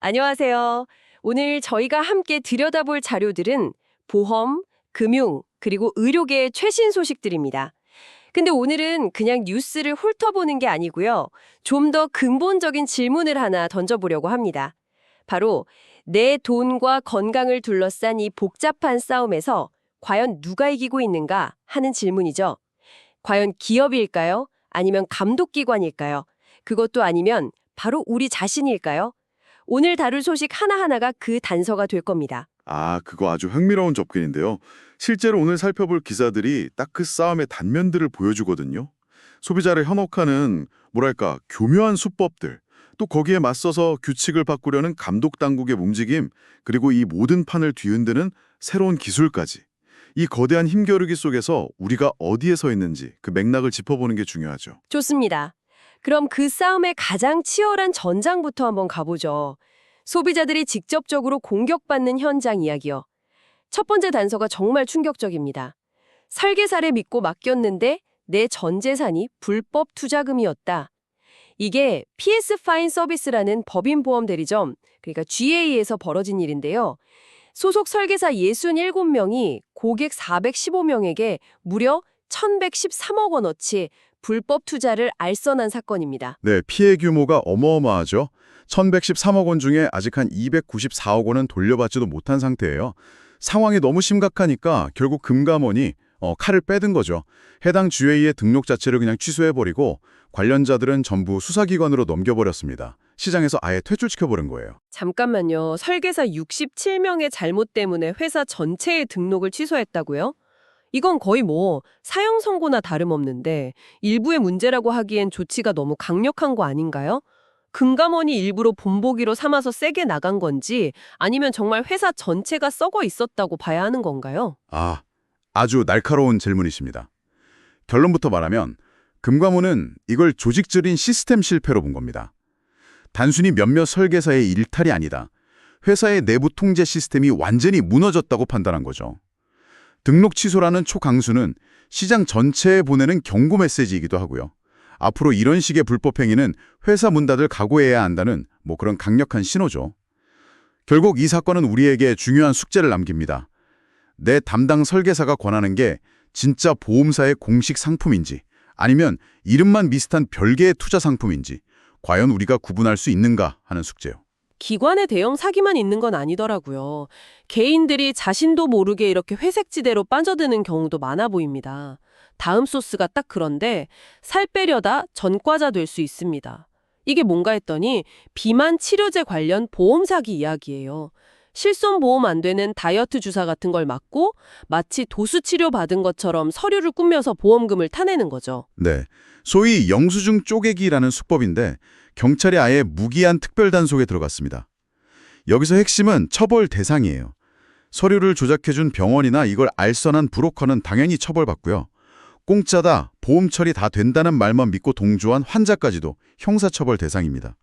안녕하세요. 오늘 저희가 함께 들여다볼 자료들은 보험, 금융, 그리고 의료계의 최신 소식들입니다. 근데 오늘은 그냥 뉴스를 훑어보는 게 아니고요. 좀 더 근본적인 질문을 하나 던져보려고 합니다. 바로 내 돈과 건강을 둘러싼 이 복잡한 싸움에서 과연 누가 이기고 있는가 하는 질문이죠. 과연 기업일까요? 아니면 감독기관일까요? 그것도 아니면 바로 우리 자신일까요? 오늘 다룰 소식 하나하나가 그 단서가 될 겁니다. 그거 아주 흥미로운 접근인데요. 실제로 오늘 살펴볼 기사들이 딱 그 싸움의 단면들을 보여주거든요. 소비자를 현혹하는 뭐랄까 교묘한 수법들, 또 거기에 맞서서 규칙을 바꾸려는 감독 당국의 움직임, 그리고 이 모든 판을 뒤흔드는 새로운 기술까지. 이 거대한 힘겨루기 속에서 우리가 어디에 서 있는지 그 맥락을 짚어보는 게 중요하죠. 좋습니다. 그럼 그 싸움의 가장 치열한 전장부터 한번 가보죠. 소비자들이 직접적으로 공격받는 현장 이야기요. 첫 번째 단서가 정말 충격적입니다. 설계사를 믿고 맡겼는데 내 전 재산이 불법 투자금이었다. 이게 PS 파인 서비스라는 법인 보험 대리점, 그러니까 GA에서 벌어진 일인데요. 소속 설계사 67명이 고객 415명에게 무려 1,113억 원어치 불법 투자를 알선한 사건입니다. 네, 피해 규모가 어마어마하죠. 1,113억 원 중에 아직 한 294억 원은 돌려받지도 못한 상태예요. 상황이 너무 심각하니까 결국 금감원이 칼을 빼든 거죠. 해당 GA의 등록 자체를 그냥 취소해버리고 관련자들은 전부 수사기관으로 넘겨버렸습니다. 시장에서 아예 퇴출시켜버린 거예요. 잠깐만요. 설계사 67명의 잘못 때문에 회사 전체의 등록을 취소했다고요? 이건 거의 사형 선고나 다름없는데 일부의 문제라고 하기엔 조치가 너무 강력한 거 아닌가요? 금감원이 일부러 본보기로 삼아서 세게 나간 건지 아니면 정말 회사 전체가 썩어 있었다고 봐야 하는 건가요? 아주 날카로운 질문이십니다. 결론부터 말하면 금감원은 이걸 조직적인 시스템 실패로 본 겁니다. 단순히 몇몇 설계사의 일탈이 아니다. 회사의 내부 통제 시스템이 완전히 무너졌다고 판단한 거죠. 등록 취소라는 초강수는 시장 전체에 보내는 경고 메시지이기도 하고요. 앞으로 이런 식의 불법 행위는 회사 문 닫을 각오해야 한다는 그런 강력한 신호죠. 결국 이 사건은 우리에게 중요한 숙제를 남깁니다. 내 담당 설계사가 권하는 게 진짜 보험사의 공식 상품인지 아니면 이름만 비슷한 별개의 투자 상품인지 과연 우리가 구분할 수 있는가 하는 숙제요. 기관의 대형 사기만 있는 건 아니더라고요. 개인들이 자신도 모르게 이렇게 회색지대로 빠져드는 경우도 많아 보입니다. 다음 소스가 딱 그런데 살 빼려다 전과자 될 수 있습니다. 이게 뭔가 했더니 비만 치료제 관련 보험 사기 이야기예요. 실손 보험 안 되는 다이어트 주사 같은 걸 맞고 마치 도수 치료 받은 것처럼 서류를 꾸며서 보험금을 타내는 거죠. 네, 소위 영수증 쪼개기라는 수법인데 경찰이 아예 무기한 특별 단속에 들어갔습니다. 여기서 핵심은 처벌 대상이에요. 서류를 조작해준 병원이나 이걸 알선한 브로커는 당연히 처벌받고요. 공짜다, 보험 처리 다 된다는 말만 믿고 동조한 환자까지도 형사처벌 대상입니다.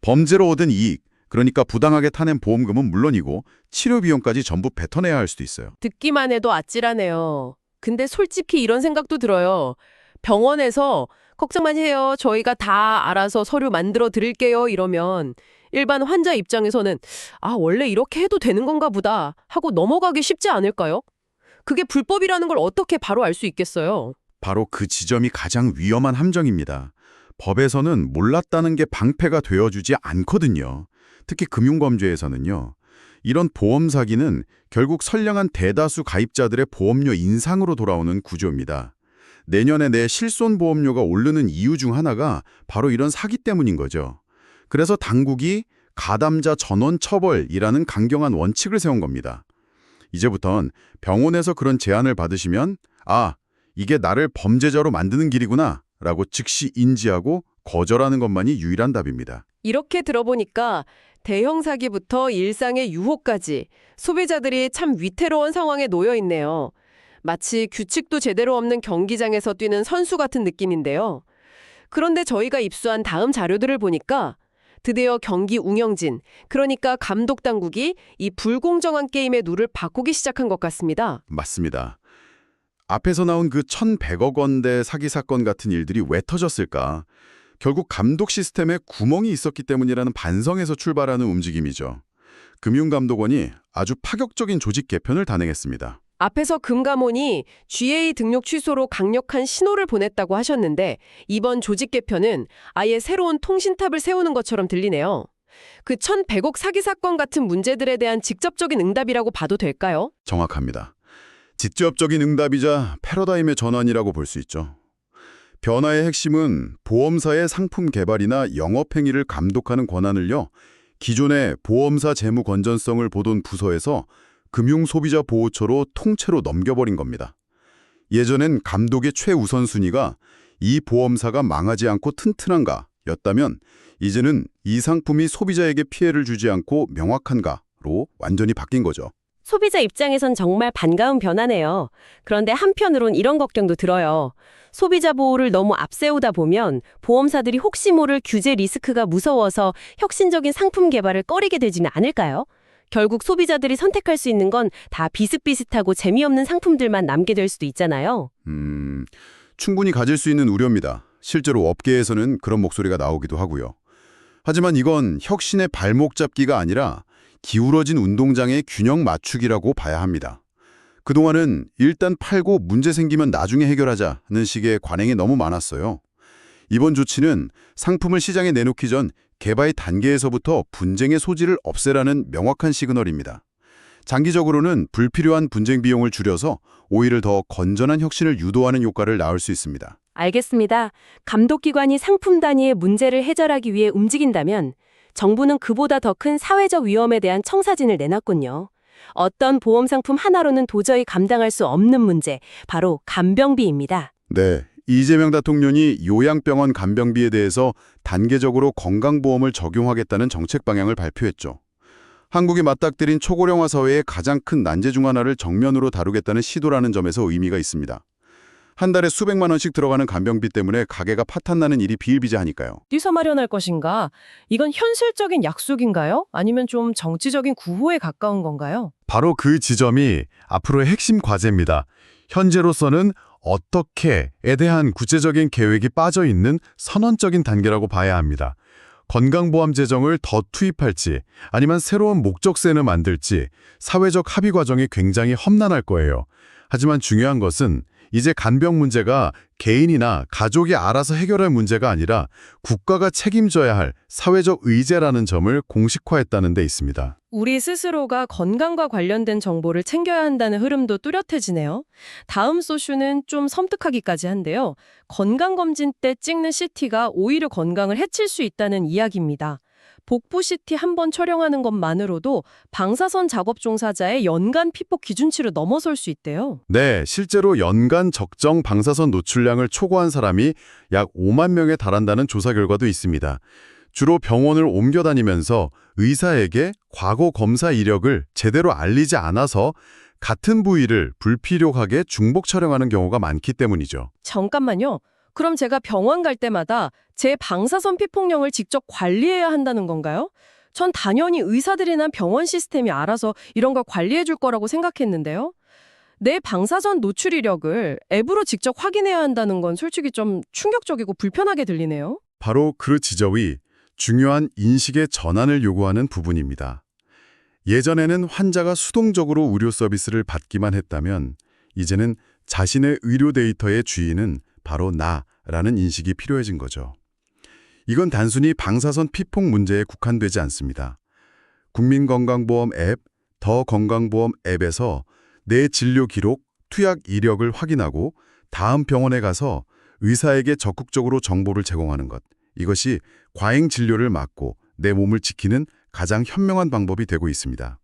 범죄로 얻은 이익, 그러니까 부당하게 타낸 보험금은 물론이고 치료 비용까지 전부 뱉어내야 할 수도 있어요. 듣기만 해도 아찔하네요. 근데 솔직히 이런 생각도 들어요. 병원에서 걱정 마세요. 저희가 다 알아서 서류 만들어 드릴게요. 이러면 일반 환자 입장에서는 원래 이렇게 해도 되는 건가 보다 하고 넘어가기 쉽지 않을까요? 그게 불법이라는 걸 어떻게 바로 알 수 있겠어요? 바로 그 지점이 가장 위험한 함정입니다. 법에서는 몰랐다는 게 방패가 되어주지 않거든요. 특히 금융범죄에서는요. 이런 보험 사기는 결국 선량한 대다수 가입자들의 보험료 인상으로 돌아오는 구조입니다. 내년에 내 실손보험료가 오르는 이유 중 하나가 바로 이런 사기 때문인 거죠. 그래서 당국이 가담자 전원 처벌이라는 강경한 원칙을 세운 겁니다. 이제부턴 병원에서 그런 제안을 받으시면 이게 나를 범죄자로 만드는 길이구나 라고 즉시 인지하고 거절하는 것만이 유일한 답입니다. 이렇게 들어보니까 대형 사기부터 일상의 유혹까지 소비자들이 참 위태로운 상황에 놓여 있네요. 마치 규칙도 제대로 없는 경기장에서 뛰는 선수 같은 느낌인데요. 그런데 저희가 입수한 다음 자료들을 보니까 드디어 경기 운영진, 그러니까 감독 당국이 이 불공정한 게임의 룰을 바꾸기 시작한 것 같습니다. 맞습니다. 앞에서 나온 그 1,100억 원대 사기 사건 같은 일들이 왜 터졌을까? 결국 감독 시스템에 구멍이 있었기 때문이라는 반성에서 출발하는 움직임이죠. 금융감독원이 아주 파격적인 조직 개편을 단행했습니다. 앞에서 금감원이 GA 등록 취소로 강력한 신호를 보냈다고 하셨는데 이번 조직 개편은 아예 새로운 통신탑을 세우는 것처럼 들리네요. 그 1,100억 사기 사건 같은 문제들에 대한 직접적인 응답이라고 봐도 될까요? 정확합니다. 직접적인 응답이자 패러다임의 전환이라고 볼 수 있죠. 변화의 핵심은 보험사의 상품 개발이나 영업 행위를 감독하는 권한을요, 기존의 보험사 재무 건전성을 보던 부서에서 금융소비자보호처로 통째로 넘겨버린 겁니다. 예전엔 감독의 최우선순위가 이 보험사가 망하지 않고 튼튼한가 였다면 이제는 이 상품이 소비자에게 피해를 주지 않고 명확한가로 완전히 바뀐 거죠. 소비자 입장에선 정말 반가운 변화네요. 그런데 한편으론 이런 걱정도 들어요. 소비자 보호를 너무 앞세우다 보면 보험사들이 혹시 모를 규제 리스크가 무서워서 혁신적인 상품 개발을 꺼리게 되지는 않을까요? 결국 소비자들이 선택할 수 있는 건 다 비슷비슷하고 재미없는 상품들만 남게 될 수도 있잖아요. 충분히 가질 수 있는 우려입니다. 실제로 업계에서는 그런 목소리가 나오기도 하고요. 하지만 이건 혁신의 발목 잡기가 아니라 기울어진 운동장의 균형 맞추기라고 봐야 합니다. 그동안은 일단 팔고 문제 생기면 나중에 해결하자는 식의 관행이 너무 많았어요. 이번 조치는 상품을 시장에 내놓기 전 개발 단계에서부터 분쟁의 소지를 없애라는 명확한 시그널입니다. 장기적으로는 불필요한 분쟁 비용을 줄여서 오히려 더 건전한 혁신을 유도하는 효과를 낳을 수 있습니다. 알겠습니다. 감독기관이 상품 단위의 문제를 해결하기 위해 움직인다면 정부는 그보다 더 큰 사회적 위험에 대한 청사진을 내놨군요. 어떤 보험 상품 하나로는 도저히 감당할 수 없는 문제, 바로 간병비입니다. 네, 이재명 대통령이 요양병원 간병비에 대해서 단계적으로 건강보험을 적용하겠다는 정책 방향을 발표했죠. 한국이 맞닥뜨린 초고령화 사회의 가장 큰 난제 중 하나를 정면으로 다루겠다는 시도라는 점에서 의미가 있습니다. 한 달에 수백만 원씩 들어가는 간병비 때문에 가게가 파탄나는 일이 비일비재하니까요. 어디서 마련할 것인가? 이건 현실적인 약속인가요? 아니면 좀 정치적인 구호에 가까운 건가요? 바로 그 지점이 앞으로의 핵심 과제입니다. 현재로서는 어떻게에 대한 구체적인 계획이 빠져 있는 선언적인 단계라고 봐야 합니다. 건강보험 재정을 더 투입할지 아니면 새로운 목적세를 만들지 사회적 합의 과정이 굉장히 험난할 거예요. 하지만 중요한 것은 이제 간병 문제가 개인이나 가족이 알아서 해결할 문제가 아니라 국가가 책임져야 할 사회적 의제라는 점을 공식화했다는 데 있습니다. 우리 스스로가 건강과 관련된 정보를 챙겨야 한다는 흐름도 뚜렷해지네요. 다음 소슈는 좀 섬뜩하기까지 한데요. 건강검진 때 찍는 CT가 오히려 건강을 해칠 수 있다는 이야기입니다. 복부 CT 한 번 촬영하는 것만으로도 방사선 작업 종사자의 연간 피폭 기준치를 넘어설 수 있대요. 네, 실제로 연간 적정 방사선 노출량을 초과한 사람이 약 5만 명에 달한다는 조사 결과도 있습니다. 주로 병원을 옮겨 다니면서 의사에게 과거 검사 이력을 제대로 알리지 않아서 같은 부위를 불필요하게 중복 촬영하는 경우가 많기 때문이죠. 잠깐만요. 그럼 제가 병원 갈 때마다 제 방사선 피폭량을 직접 관리해야 한다는 건가요? 전 당연히 의사들이나 병원 시스템이 알아서 이런 걸 관리해 줄 거라고 생각했는데요. 내 방사선 노출 이력을 앱으로 직접 확인해야 한다는 건 솔직히 좀 충격적이고 불편하게 들리네요. 바로 그 지점이 중요한 인식의 전환을 요구하는 부분입니다. 예전에는 환자가 수동적으로 의료 서비스를 받기만 했다면 이제는 자신의 의료 데이터의 주인은 바로 나라는 인식이 필요해진 거죠. 이건 단순히 방사선 피폭 문제에 국한되지 않습니다. 국민건강보험 앱, 더 건강보험 앱에서 내 진료 기록, 투약 이력을 확인하고 다음 병원에 가서 의사에게 적극적으로 정보를 제공하는 것. 이것이 과잉 진료를 막고 내 몸을 지키는 가장 현명한 방법이 되고 있습니다.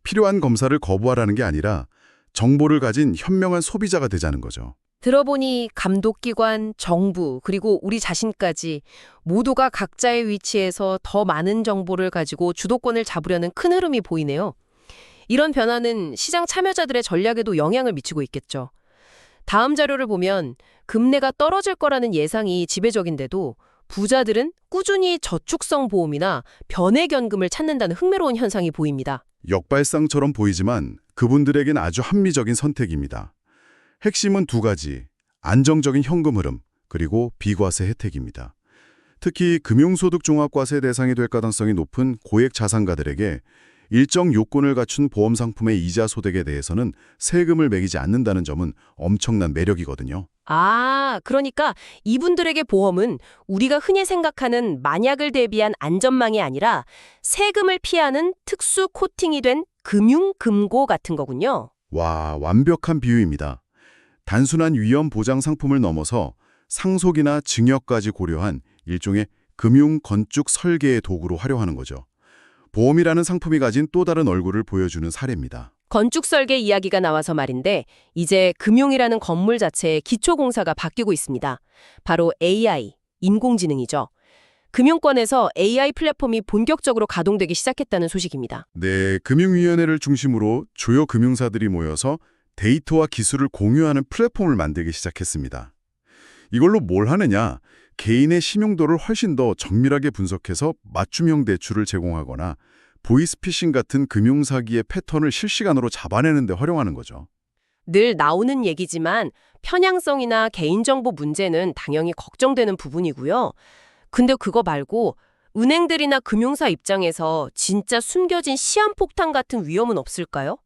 필요한 검사를 거부하라는 게 아니라 정보를 가진 현명한 소비자가 되자는 거죠. 들어보니 감독기관, 정부, 그리고 우리 자신까지 모두가 각자의 위치에서 더 많은 정보를 가지고 주도권을 잡으려는 큰 흐름이 보이네요. 이런 변화는 시장 참여자들의 전략에도 영향을 미치고 있겠죠. 다음 자료를 보면 금리가 떨어질 거라는 예상이 지배적인데도 부자들은 꾸준히 저축성 보험이나 변액연금을 찾는다는 흥미로운 현상이 보입니다. 역발상처럼 보이지만 그분들에겐 아주 합리적인 선택입니다. 핵심은 두 가지, 안정적인 현금 흐름, 그리고 비과세 혜택입니다. 특히 금융소득종합과세 대상이 될 가능성이 높은 고액 자산가들에게 일정 요건을 갖춘 보험 상품의 이자 소득에 대해서는 세금을 매기지 않는다는 점은 엄청난 매력이거든요. 아, 그러니까 이분들에게 보험은 우리가 흔히 생각하는 만약을 대비한 안전망이 아니라 세금을 피하는 특수 코팅이 된 금융금고 같은 거군요. 와, 완벽한 비유입니다. 단순한 위험 보장 상품을 넘어서 상속이나 증여까지 고려한 일종의 금융 건축 설계의 도구로 활용하는 거죠. 보험이라는 상품이 가진 또 다른 얼굴을 보여주는 사례입니다. 건축 설계 이야기가 나와서 말인데 이제 금융이라는 건물 자체의 기초 공사가 바뀌고 있습니다. 바로 AI, 인공지능이죠. 금융권에서 AI 플랫폼이 본격적으로 가동되기 시작했다는 소식입니다. 네, 금융위원회를 중심으로 주요 금융사들이 모여서 데이터와 기술을 공유하는 플랫폼을 만들기 시작했습니다. 이걸로 뭘 하느냐? 개인의 신용도를 훨씬 더 정밀하게 분석해서 맞춤형 대출을 제공하거나 보이스피싱 같은 금융사기의 패턴을 실시간으로 잡아내는 데 활용하는 거죠. 늘 나오는 얘기지만 편향성이나 개인정보 문제는 당연히 걱정되는 부분이고요. 근데 그거 말고 은행들이나 금융사 입장에서 진짜 숨겨진 시한폭탄 같은 위험은 없을까요?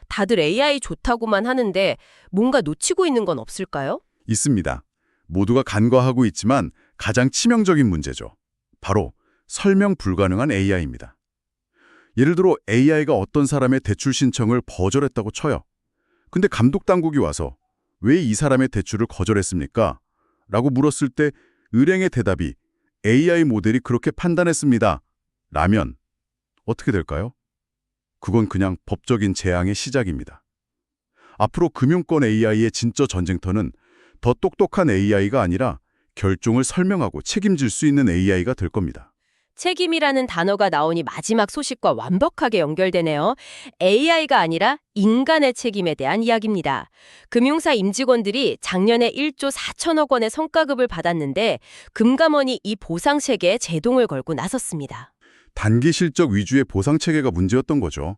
다들 AI 좋다고만 하는데 뭔가 놓치고 있는 건 없을까요? 있습니다. 모두가 간과하고 있지만 가장 치명적인 문제죠. 바로 설명 불가능한 AI입니다. 예를 들어 AI가 어떤 사람의 대출 신청을 거절했다고 쳐요. 근데 감독당국이 와서 왜 이 사람의 대출을 거절했습니까? 라고 물었을 때 은행의 대답이 AI 모델이 그렇게 판단했습니다. 라면 어떻게 될까요? 그건 그냥 법적인 재앙의 시작입니다. 앞으로 금융권 AI의 진짜 전쟁터는 더 똑똑한 AI가 아니라 결정을 설명하고 책임질 수 있는 AI가 될 겁니다. 책임이라는 단어가 나오니 마지막 소식과 완벽하게 연결되네요. AI가 아니라 인간의 책임에 대한 이야기입니다. 금융사 임직원들이 작년에 1조 4천억 원의 성과급을 받았는데 금감원이 이 보상 체계에 제동을 걸고 나섰습니다. 단기 실적 위주의 보상 체계가 문제였던 거죠.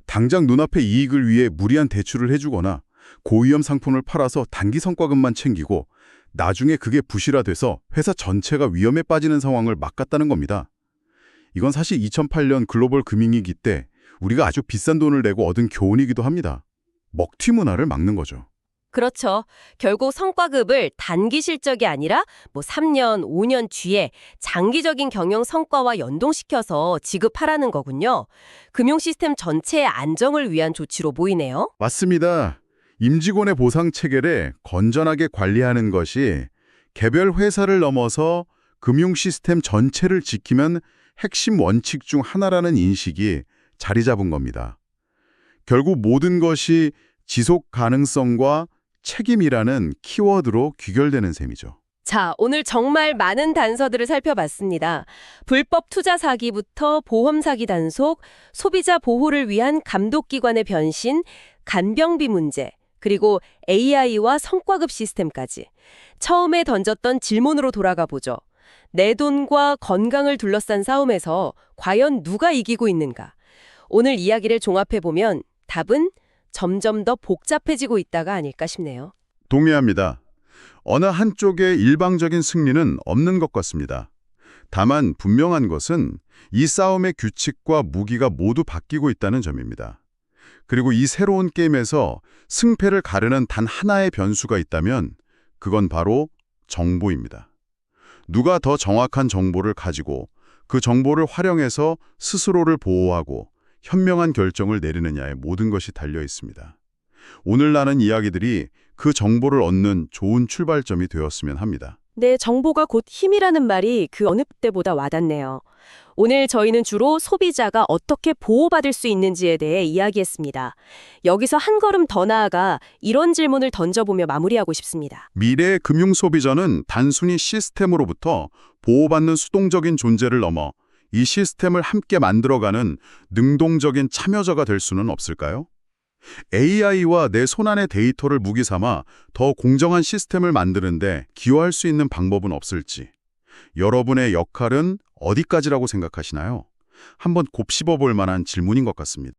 당장 눈앞의 이익을 위해 무리한 대출을 해주거나 고위험 상품을 팔아서 단기 성과급만 챙기고 나중에 그게 부실화돼서 회사 전체가 위험에 빠지는 상황을 막았다는 겁니다. 이건 사실 2008년 글로벌 금융위기 때 우리가 아주 비싼 돈을 내고 얻은 교훈이기도 합니다. 먹튀 문화를 막는 거죠. 그렇죠. 결국 성과급을 단기 실적이 아니라 3년, 5년 뒤에 장기적인 경영 성과와 연동시켜서 지급하라는 거군요. 금융 시스템 전체의 안정을 위한 조치로 보이네요. 맞습니다. 임직원의 보상 체계를 건전하게 관리하는 것이 개별 회사를 넘어서 금융 시스템 전체를 지키면 핵심 원칙 중 하나라는 인식이 자리 잡은 겁니다. 결국 모든 것이 지속 가능성과 책임이라는 키워드로 귀결되는 셈이죠. 자, 오늘 정말 많은 단서들을 살펴봤습니다. 불법 투자 사기부터 보험 사기 단속, 소비자 보호를 위한 감독기관의 변신, 간병비 문제, 그리고 AI와 성과급 시스템까지. 처음에 던졌던 질문으로 돌아가 보죠. 내 돈과 건강을 둘러싼 싸움에서 과연 누가 이기고 있는가? 오늘 이야기를 종합해보면 답은 점점 더 복잡해지고 있다가 아닐까 싶네요. 동의합니다. 어느 한쪽의 일방적인 승리는 없는 것 같습니다. 다만 분명한 것은 이 싸움의 규칙과 무기가 모두 바뀌고 있다는 점입니다. 그리고 이 새로운 게임에서 승패를 가르는 단 하나의 변수가 있다면 그건 바로 정보입니다. 누가 더 정확한 정보를 가지고 그 정보를 활용해서 스스로를 보호하고 현명한 결정을 내리느냐에 모든 것이 달려 있습니다. 오늘 나눈 이야기들이 그 정보를 얻는 좋은 출발점이 되었으면 합니다. 네, 정보가 곧 힘이라는 말이 그 어느 때보다 와닿네요. 오늘 저희는 주로 소비자가 어떻게 보호받을 수 있는지에 대해 이야기했습니다. 여기서 한 걸음 더 나아가 이런 질문을 던져보며 마무리하고 싶습니다. 미래의 금융 소비자는 단순히 시스템으로부터 보호받는 수동적인 존재를 넘어 이 시스템을 함께 만들어가는 능동적인 참여자가 될 수는 없을까요? AI와 내 손안의 데이터를 무기 삼아 더 공정한 시스템을 만드는데 기여할 수 있는 방법은 없을지, 여러분의 역할은 어디까지라고 생각하시나요? 한번 곱씹어 볼 만한 질문인 것 같습니다.